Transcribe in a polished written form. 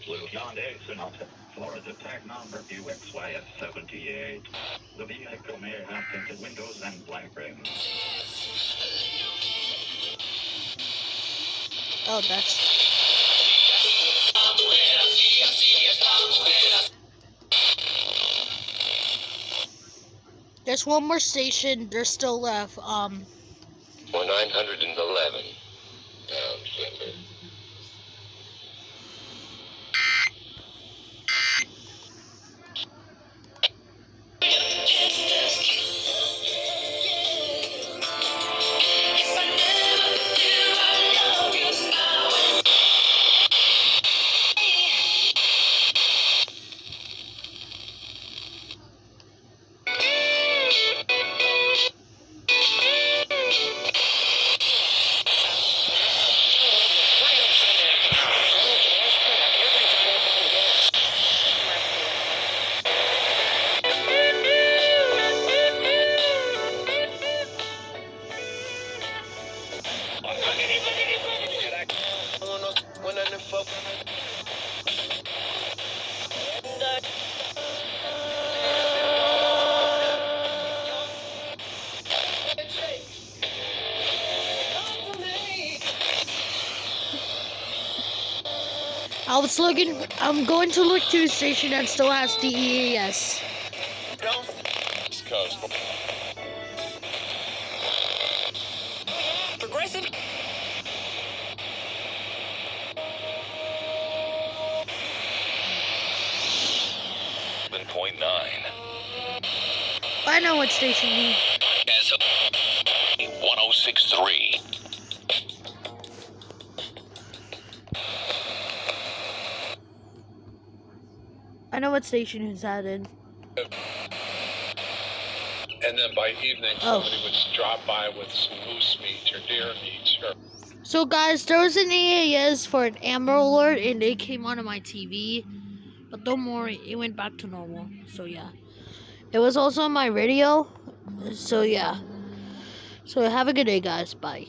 Blue Hyundai Sonata, Florida tag number UXYF78. The vehicle may have tinted windows and black rims. Oh, that's... There's one more station. There's still left. Or 911. Down, I'm going to look to a station that still has DEAS. Progressive. .9. I know what station he... 1063. I know what station he's at in. And then by evening, somebody would drop by with some moose meat or deer meat. So guys, there was an EAS for an Amber Alert, and it came onto my TV. But don't worry, it went back to normal. So yeah. It was also on my radio. So yeah. So have a good day, guys. Bye.